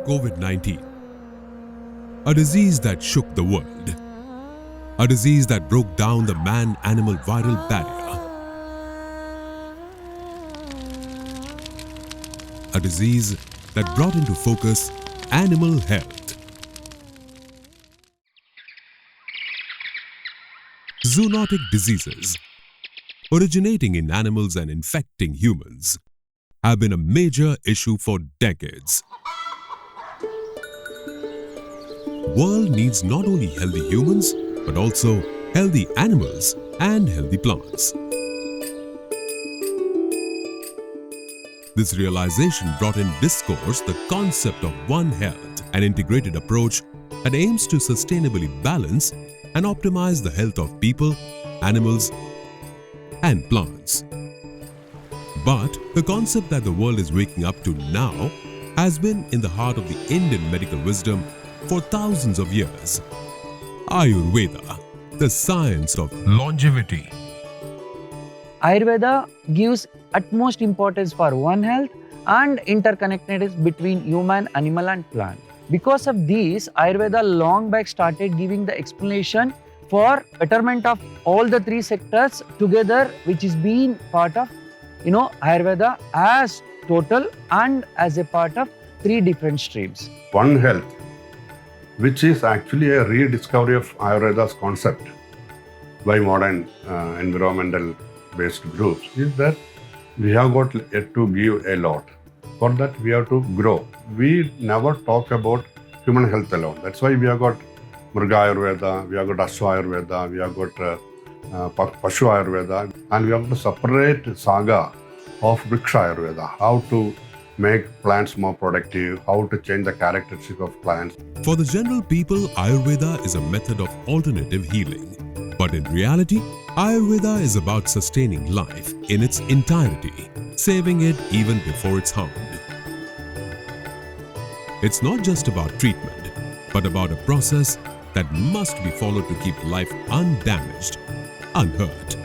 COVID-19, a disease that shook the world, a disease that broke down the man-animal viral barrier, a disease that brought into focus animal health. Zoonotic diseases, originating in animals and infecting humans, have been a major issue for decades. World needs not only healthy humans, but also healthy animals and healthy plants. This realization brought in discourse the concept of One Health, an integrated approach that aims to sustainably balance and optimize the health of people, animals, and plants. But the concept that the world is waking up to now has been in the heart of the Indian medical wisdom for thousands of years. Ayurveda, the science of longevity. Ayurveda gives utmost importance for One Health and interconnectedness between human, animal and plant. Because of this, Ayurveda long back started giving the explanation for betterment of all the three sectors together, which is being part of Ayurveda as total and as a part of three different streams. One Health, which is actually a rediscovery of Ayurveda's concept by modern environmental based groups, is that we have got yet to give a lot. For that we have to grow. We never talk about human health alone. That's why we have got Mriga Ayurveda, we have got Ashwa Ayurveda, we have got Pashu Ayurveda, and we have to separate saga of Vriksha Ayurveda, how to make plants more productive, how to change the characteristics of plants. For the general people, Ayurveda is a method of alternative healing. But in reality, Ayurveda is about sustaining life in its entirety, saving it even before it's harmed. It's not just about treatment, but about a process that must be followed to keep life undamaged, unhurt.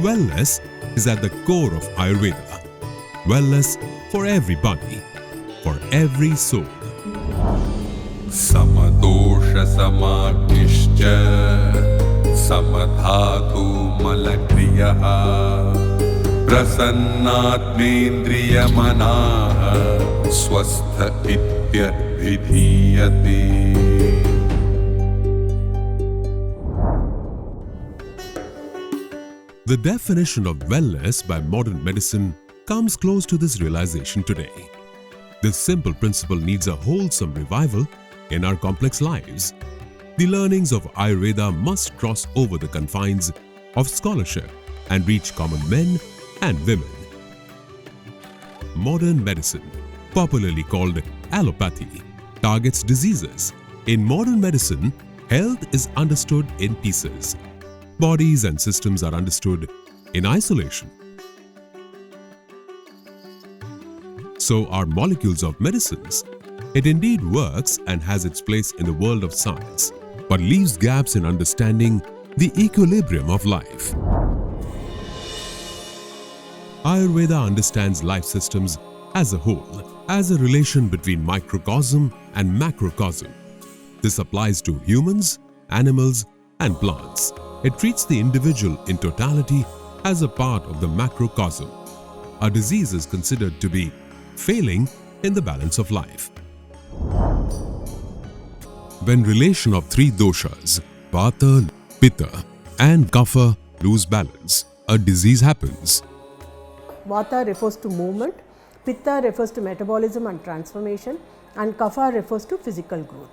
Wellness is at the core of Ayurveda. Wellness for everybody, for every soul. Samadosha samakishcha samadhatu malakriyaha prasannatmendriya manaha swastha ityadhidhiyate. The definition of wellness by modern medicine comes close to this realization today. This simple principle needs a wholesome revival in our complex lives. The learnings of Ayurveda must cross over the confines of scholarship and reach common men and women. Modern medicine, popularly called allopathy, targets diseases. In modern medicine, health is understood in pieces. Bodies and systems are understood in isolation. So are molecules of medicines. It indeed works and has its place in the world of science, but leaves gaps in understanding the equilibrium of life. Ayurveda understands life systems as a whole, as a relation between microcosm and macrocosm. This applies to humans, animals, and plants. It treats the individual in totality as a part of the macrocosm. A disease is considered to be failing in the balance of life. When relation of three doshas, Vata, Pitta, and Kapha lose balance, a disease happens. Vata refers to movement, Pitta refers to metabolism and transformation, and Kapha refers to physical growth.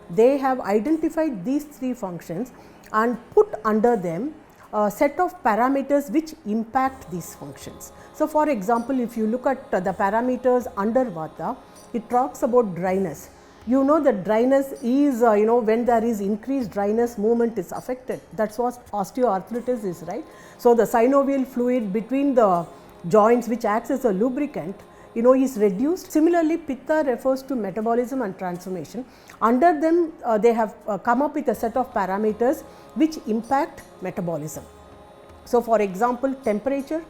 They have identified these three functions and put under them a set of parameters which impact these functions. So, for example, if you look at the parameters under Vata, it talks about dryness. You know that dryness is, when there is increased dryness, movement is affected. That's what osteoarthritis is, right? So, the synovial fluid between the joints, which acts as a lubricant, is reduced. Similarly, Pitta refers to metabolism and transformation. Under them, they have come up with a set of parameters which impact metabolism. So, for example, temperature,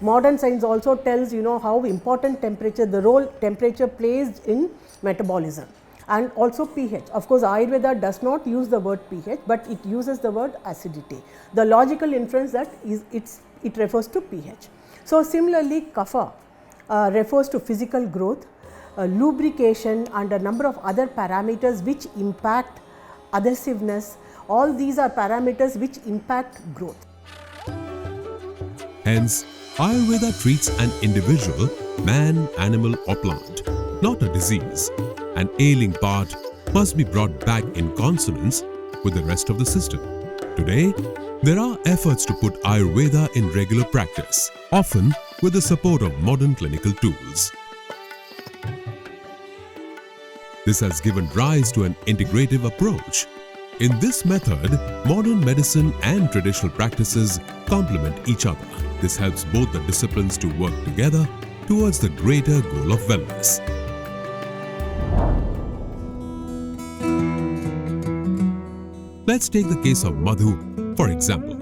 Modern science also tells how important the role temperature plays in metabolism, and also pH. Of course, Ayurveda does not use the word pH, but it uses the word acidity. The logical inference that it refers to pH. So similarly, kapha refers to physical growth, lubrication, and a number of other parameters which impact adhesiveness. All these are parameters which impact growth. Hence, Ayurveda treats an individual, man, animal or plant, not a disease. An ailing part must be brought back in consonance with the rest of the system. Today, there are efforts to put Ayurveda in regular practice, often with the support of modern clinical tools. This has given rise to an integrative approach. In this method, modern medicine and traditional practices complement each other. This helps both the disciplines to work together towards the greater goal of wellness. Let's take the case of Madhu, for example.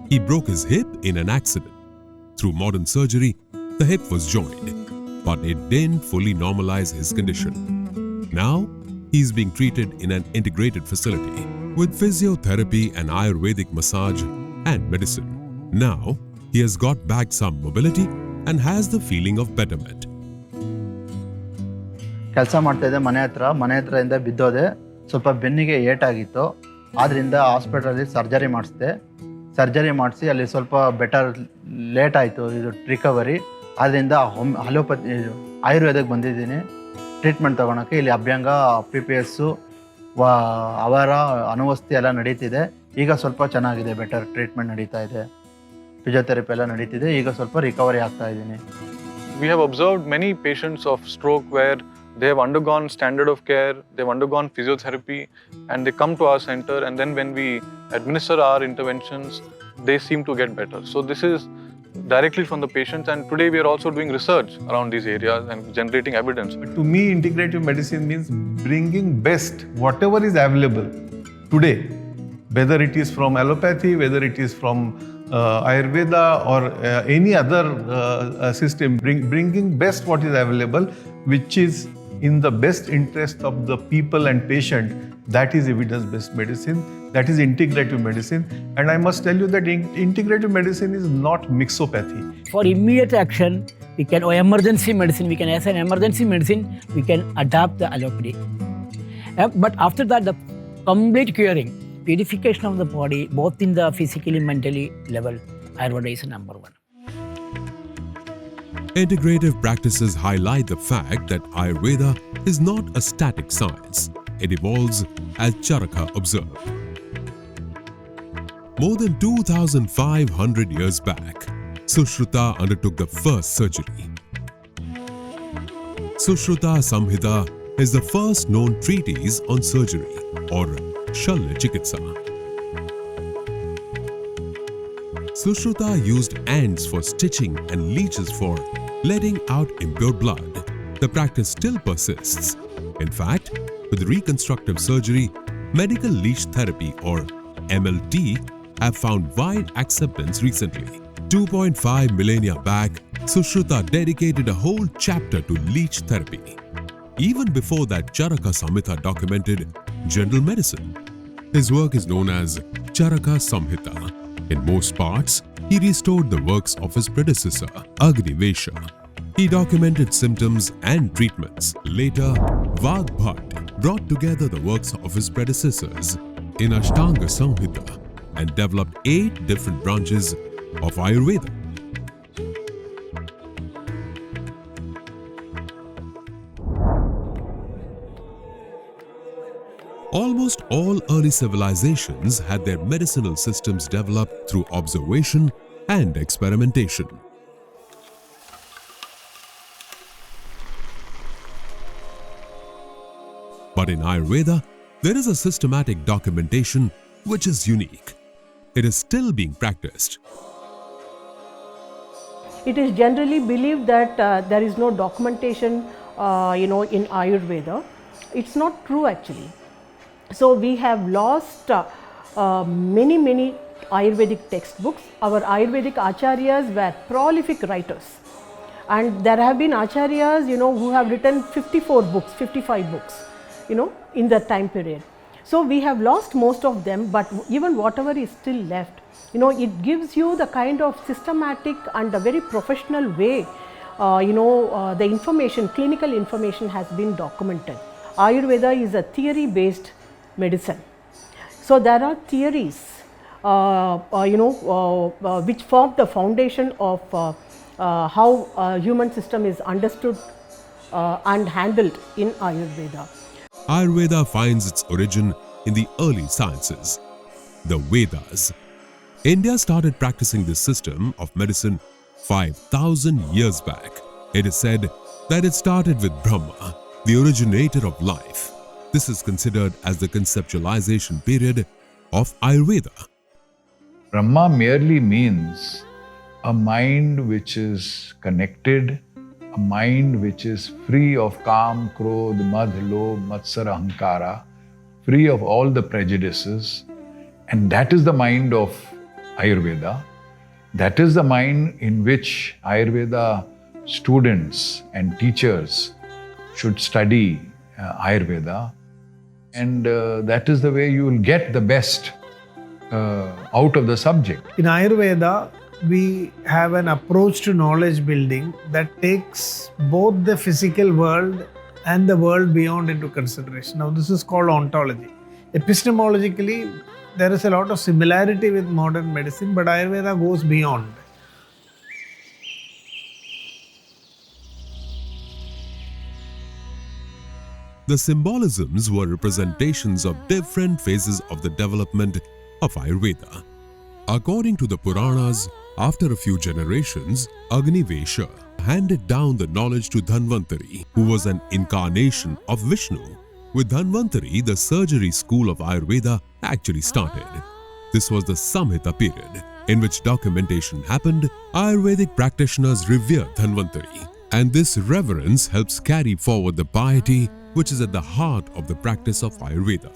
He broke his hip in an accident. Through modern surgery, the hip was joined, but it didn't fully normalize his condition. Now, he is being treated in an integrated facility with physiotherapy and Ayurvedic massage and medicine. Now, he has got back some mobility and has the feeling of betterment. ಕೆಲಸ ಮಾಡ್ತಾ ಇದ್ದೆ ಮನೆ ಹತ್ರದಿಂದ ಬಿದ್ದೋದೆ, ಸ್ವಲ್ಪ ಬೆನ್ನಿಗೆ ಏಟಾಗಿತ್ತು. ಆದ್ದರಿಂದ ಹಾಸ್ಪಿಟಲಲ್ಲಿ surgery ಮಾಡಿಸಿ ಅಲ್ಲಿ ಸ್ವಲ್ಪ ಬೆಟರ್ ಲೇಟ್ ಆಯಿತು ಇದು ರಿಕವರಿ. ಆದ್ದರಿಂದ ಆಯುರ್ವೇದಕ್ಕೆ ಬಂದಿದ್ದೀನಿ ಟ್ರೀಟ್ಮೆಂಟ್ ತೊಗೊಳಕ್ಕೆ. ಇಲ್ಲಿ ಅಭ್ಯಂಗ PPS ಅವರ ಅನುವಸ್ತಿ ಎಲ್ಲ ನಡೀತಿದೆ. ಈಗ ಸ್ವಲ್ಪ ಚೆನ್ನಾಗಿದೆ, ಬೆಟರ್ ಟ್ರೀಟ್ಮೆಂಟ್ ನಡೀತಾ ಇದೆ, ಫಿಸಿಯೋಥೆರಪಿ ಎಲ್ಲ ನಡೀತಿದೆ. ಈಗ ಸ್ವಲ್ಪ ರಿಕವರಿ ಆಗ್ತಾ ಇದ್ದೀನಿ. We have observed many patients of stroke where they have undergone standard of care, they've undergone physiotherapy, and they come to our center, and then when we administer our interventions, they seem to get better. So this is directly from the patients, and today we are also doing research around these areas and generating evidence. To me, integrative medicine means bringing best whatever is available today, whether it is from allopathy, whether it is from Ayurveda or any other system, bringing best what is available, which is in the best interest of the people and patient. That is evidence-based medicine. That is integrative medicine. And I must tell you that integrative medicine is not mixopathy. For immediate action, we can, or emergency medicine, we can, as an emergency medicine, we can adapt the allopathy. But after that, the complete curing, purification of the body, both in the physically, mentally level, Ayurveda is number one. Integrative practices highlight the fact that Ayurveda is not a static science. It evolves as Charaka observed. More than 2,500 years back, Sushruta undertook the first surgery. Sushruta Samhita is the first known treatise on surgery, or Shalya Chikitsa. Sushruta used ants for stitching and leeches for letting out impure blood. The practice still persists. In fact, with reconstructive surgery, medical leech therapy or MLT have found wide acceptance recently. 2.5 millennia back, Sushruta dedicated a whole chapter to leech therapy. Even before that, Charaka Samhita documented general medicine. His work is known as Charaka Samhita. In most parts, he restored the works of his predecessor, Agnivesha. He documented symptoms and treatments. Later, Vagbhat brought together the works of his predecessors in Ashtanga Samhita and developed 8 different branches of Ayurveda. Almost all early civilizations had their medicinal systems developed through observation and experimentation. But in Ayurveda, there is a systematic documentation which is unique. It is still being practiced. It is generally believed that there is no documentation, in Ayurveda. It's not true actually. So we have lost many Ayurvedic textbooks. Our Ayurvedic acharyas were prolific writers. And there have been acharyas, who have written 54 books, 55 books, in that time period. So we have lost most of them, but even whatever is still left, it gives you the kind of systematic and a very professional way, the information, clinical information has been documented. Ayurveda is a theory-based medicine. So there are theories, which form the foundation of how human system is understood and handled in Ayurveda. Ayurveda finds its origin in the early sciences, the Vedas. India started practicing this system of medicine 5,000 years back. It is said that it started with Brahma, the originator of life. This is considered as the conceptualization period of Ayurveda. Brahma merely means a mind which is connected, a mind which is free of Kam, Krodh, Madh, Lobh, Matsara, Ahankara, free of all the prejudices. And that is the mind of Ayurveda. That is the mind in which Ayurveda students and teachers should study Ayurveda. And that is the way you will get the best out of the subject. In Ayurveda, we have an approach to knowledge building that takes both the physical world and the world beyond into consideration. Now, this is called ontology. Epistemologically, there is a lot of similarity with modern medicine, but Ayurveda goes beyond. The symbolisms were representations of different phases of the development of Ayurveda. According to the Puranas, after a few generations, Agnivesha handed down the knowledge to Dhanvantari, who was an incarnation of Vishnu. With Dhanvantari, the surgery school of Ayurveda actually started. This was the Samhita period, in which documentation happened. Ayurvedic practitioners revered Dhanvantari, and this reverence helps carry forward the piety which is at the heart of the practice of Ayurveda.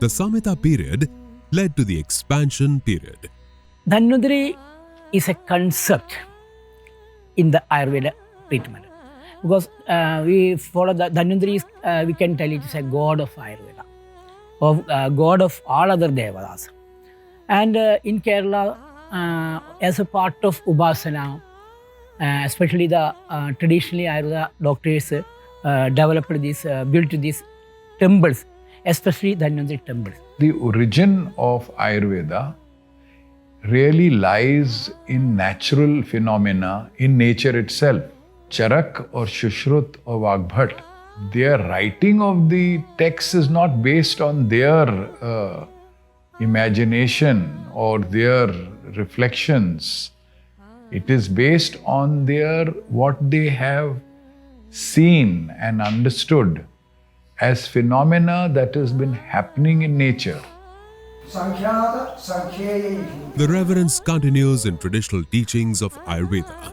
The Samhita period led to the expansion period. Dhanvantari is a concept in the Ayurveda treatment, because we follow the Dhanvantari, we can tell it is a god of Ayurveda, of god of all other devatas. And in Kerala, as a part of Upasana, especially the traditionally Ayurveda doctors developed this, built these temples, especially Dhanvantari temples. The origin of Ayurveda really lies in natural phenomena in nature itself. Charak or Shushrut or Vagbhat, their writing of the text is not based on their imagination or their reflections. It is based on what they have seen and understood as phenomena that has been happening in nature. The reverence continues in traditional teachings of Ayurveda.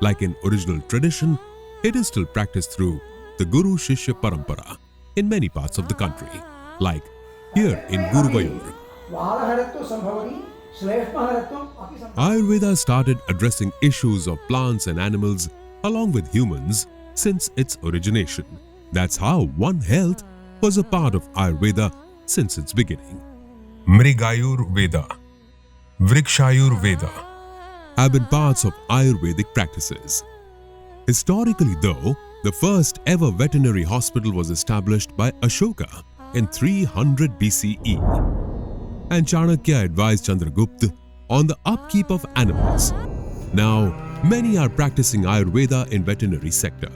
Like in original tradition, it is still practiced through the Guru-Shishya parampara in many parts of the country, like here in Guruvayur. Ayurveda started addressing issues of plants and animals along with humans since its origination. That's how One Health was a part of Ayurveda since its beginning. Mrigayur Veda, Vrikshayur Veda have been parts of Ayurvedic practices. Historically though, the first ever veterinary hospital was established by Ashoka in 300 BCE. And Chanakya advised Chandragupta on the upkeep of animals. Now, many are practicing Ayurveda in veterinary sector.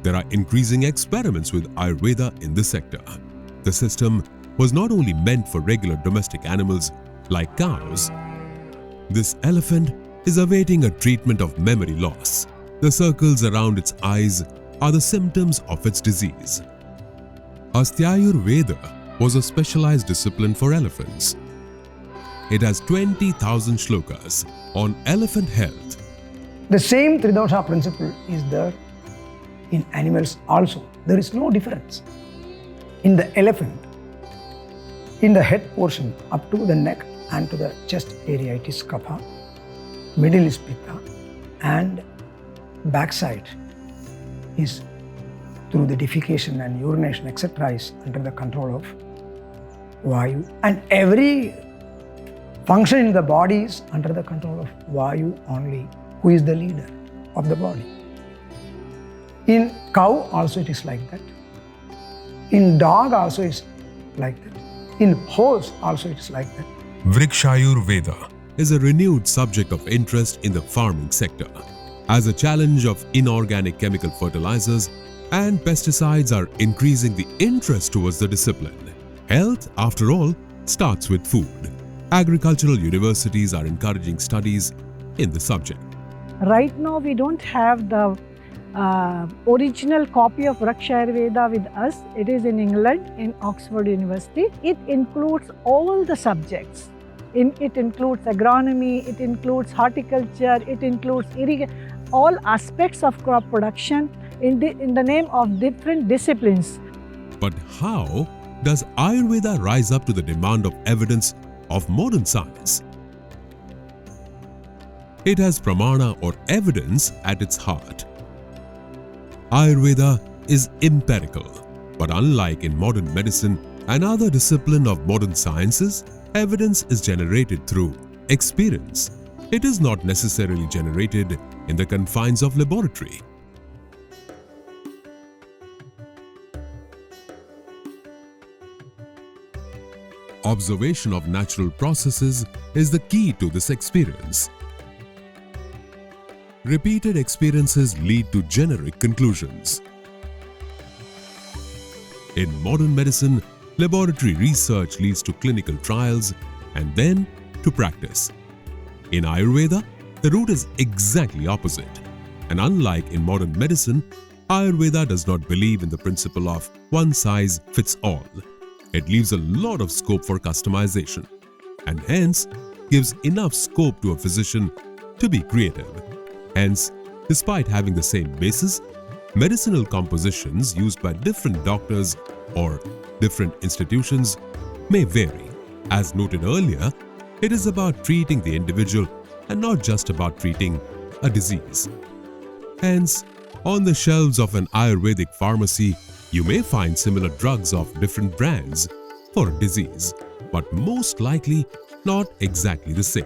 There are increasing experiments with Ayurveda in this sector. The system was not only meant for regular domestic animals like cows. This elephant is awaiting a treatment of memory loss. The circles around its eyes are the symptoms of its disease. Astyayurveda was a specialized discipline for elephants. It has 20,000 shlokas on elephant health. The same Tridosha principle is there in animals also. There is no difference. In the elephant, in the head portion up to the neck, and to the chest area it is kapha, middle is pitta, and backside is through the defecation and urination etc. is under the control of vayu, and every function in the body is under the control of vayu only, who is the leader of the body. In cow also it is like that. In dog also is like that. In horse also it is like that. Vrikshayurveda is a renewed subject of interest in the farming sector, as a challenge of inorganic chemical fertilizers and pesticides are increasing the interest towards the discipline. Health, after all, starts with food. Agricultural universities are encouraging studies in the subject. Right now we don't have the original copy of Vrikshayurveda with us. It is in England, in Oxford University. It includes all the subjects. It includes agronomy, it includes horticulture, it includes all aspects of crop production in the name of different disciplines. But how does Ayurveda rise up to the demand of evidence of modern science? It has pramana or evidence at its heart. Ayurveda is empirical, but unlike in modern medicine and other discipline of modern sciences, evidence is generated through experience. It is not necessarily generated in the confines of laboratory. Observation of natural processes is the key to this experience. Repeated experiences lead to generic conclusions. In modern medicine, laboratory research leads to clinical trials and then to practice. In Ayurveda, the route is exactly opposite. And unlike in modern medicine, Ayurveda does not believe in the principle of one size fits all. It leaves a lot of scope for customization and hence gives enough scope to a physician to be creative. Hence, despite having the same basis, medicinal compositions used by different doctors or different institutions may vary. As noted earlier, it is about treating the individual and not just about treating a disease. Hence, on the shelves of an Ayurvedic pharmacy, you may find similar drugs of different brands for a disease, but most likely not exactly the same.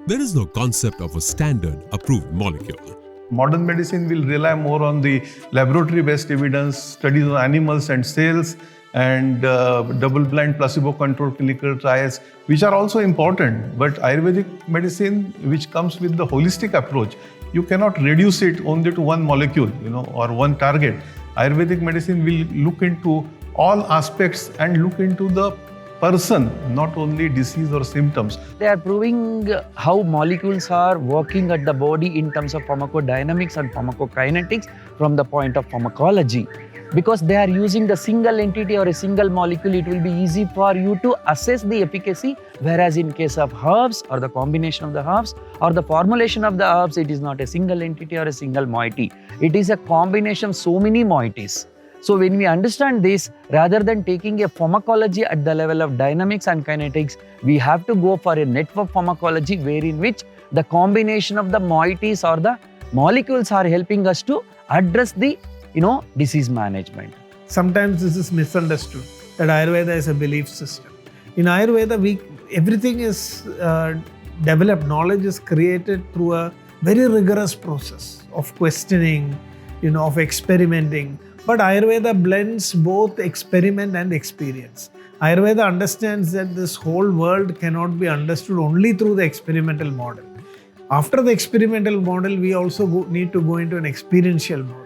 There is no concept of a standard approved molecule. Modern medicine will rely more on the laboratory-based evidence, studies on animals and cells, and double-blind placebo-controlled clinical trials, which are also important. But Ayurvedic medicine, which comes with the holistic approach, you cannot reduce it only to one molecule, or one target. Ayurvedic medicine will look into all aspects and look into the person, not only disease or symptoms. They are proving how molecules are working at the body in terms of pharmacodynamics and pharmacokinetics from the point of pharmacology. Because they are using the single entity or a single molecule, it will be easy for you to assess the efficacy. Whereas in case of herbs or the combination of the herbs or the formulation of the herbs, it is not a single entity or a single moiety. It is a combination of so many moieties. So when we understand this, rather than taking a pharmacology at the level of dynamics and kinetics, we have to go for a network pharmacology wherein which the combination of the moieties or the molecules are helping us to address the disease management. Sometimes this is misunderstood, that Ayurveda is a belief system. In Ayurveda, everything is developed, knowledge is created through a very rigorous process of questioning, of experimenting. But Ayurveda blends both experiment and experience. Ayurveda understands that this whole world cannot be understood only through the experimental model. After the experimental model, we also need to go into an experiential model.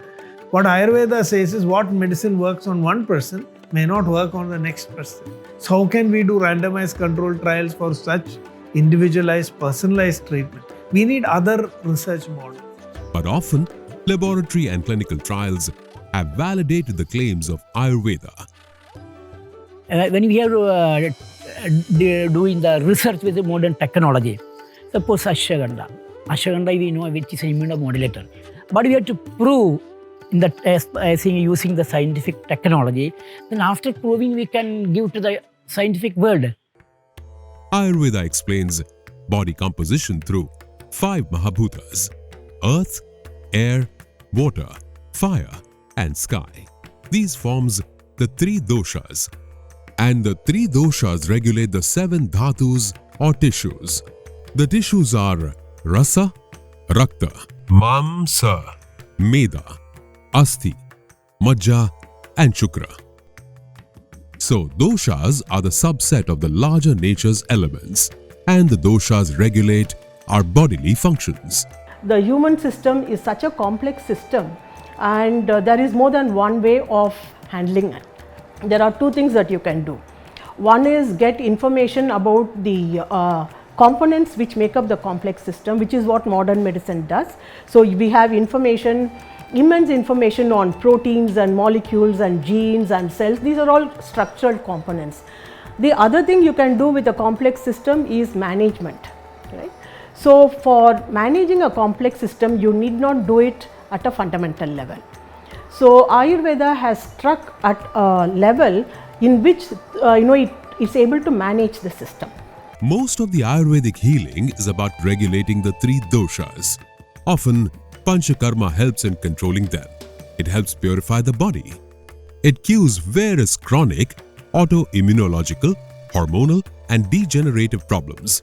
What Ayurveda says is what medicine works on one person may not work on the next person. So how can we do randomized controlled trials for such individualized, personalized treatment? We need other research models. But often, laboratory and clinical trials have validated the claims of Ayurveda. When we are doing the research with the modern technology, suppose ashwagandha we know which is an immunomodulator, but we have to prove in the test using the scientific technology. Then after proving, we can give to the scientific world. Ayurveda explains body composition through 5 Mahabhutas: earth, air, water, fire, and sky. These forms the 3 doshas, and the 3 doshas regulate the 7 dhatus or tissues. The tissues are rasa, rakta, mamsa, meda, asti, majja, and shukra. So, doshas are the subset of the larger nature's elements, and the doshas regulate our bodily functions. The human system is such a complex system, and there is more than one way of handling it. There are 2 things that you can do. One is get information about the components which make up the complex system, which is what modern medicine does. So, we have information, immense information on proteins and molecules and genes and cells. These are all structural components. The other thing you can do with a complex system is management, right? So, for managing a complex system, you need not do it at a fundamental level. So, Ayurveda has struck at a level in which it is able to manage the system. Most of the Ayurvedic healing is about regulating the 3 doshas. Often, Panchakarma helps in controlling them. It helps purify the body. It cures various chronic, autoimmunological, hormonal, and degenerative problems.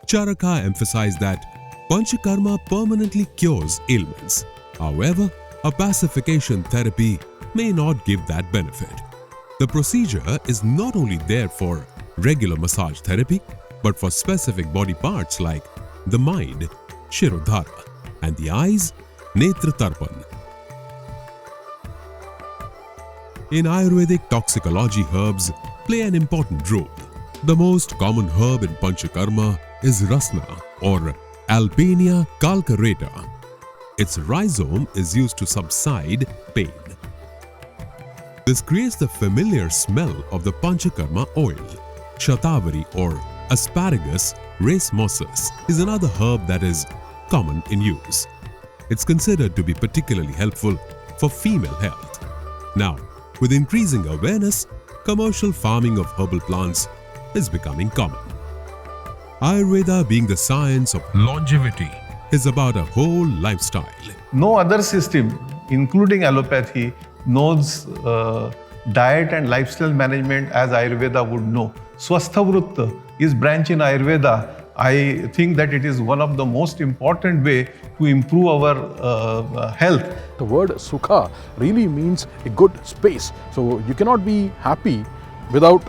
Charaka emphasized that Panchakarma permanently cures ailments. However, a pacification therapy may not give that benefit. The procedure is not only there for regular massage therapy, but for specific body parts like the mind, Shirodhara, and the eyes, Netra Tarpan. In Ayurvedic toxicology, herbs play an important role. The most common herb in Panchakarma is Rasna or Alpenia calcarata. Its rhizome is used to subside pain. This creates the familiar smell of the Panchakarma oil. Shatavari or Asparagus racemosus is another herb that is common in use. It's considered to be particularly helpful for female health. Now, with increasing awareness, commercial farming of herbal plants is becoming common. Ayurveda, being the science of longevity, is about a whole lifestyle. No other system, including allopathy, knows diet and lifestyle management as Ayurveda would know. Swastha is branch in Ayurveda. I think that it is one of the most important way to improve our health. The word sukha really means a good space. So you cannot be happy without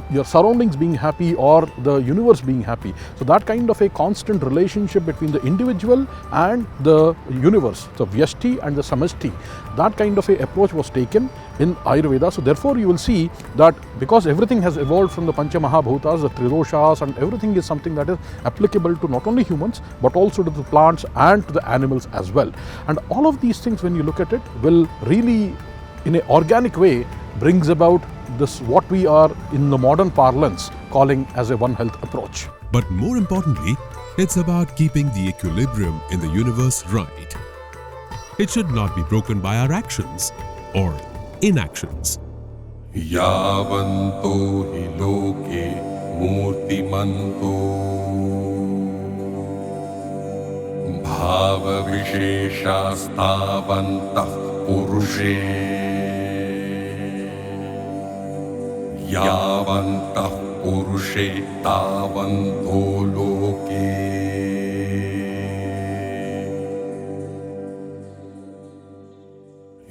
your surroundings being happy or the universe being happy. So that kind of a constant relationship between the individual and the universe, so Vyashti and the Samashti, that kind of a approach was taken in Ayurveda. So therefore you will see that because everything has evolved from the Pancha Mahabhutas, the Tridoshas, and everything is something that is applicable to not only humans but also to the plants and to the animals as well. And all of these things, when you look at it, will really in an organic way brings about this what we are in the modern parlance calling as a One Health approach. But more importantly, it's about keeping the equilibrium in the universe right. It should not be broken by our actions or inactions. Yavanto hi loke murtimanto bhava visheshastavantah purushe Yavantah purushe tavanto loke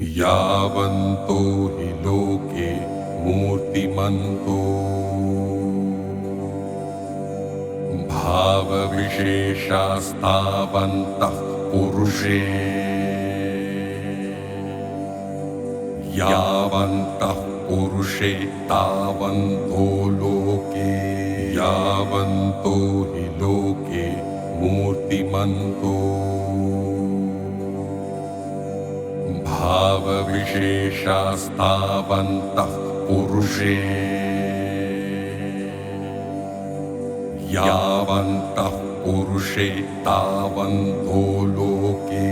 Yavanto hi loke murtimanto bhava visheshastavantah purushe Yavantah purushe tavanto loke Yavanto hi loke murtimanto bhava visheshastavantah purushe Yavantah purushe tavanto loke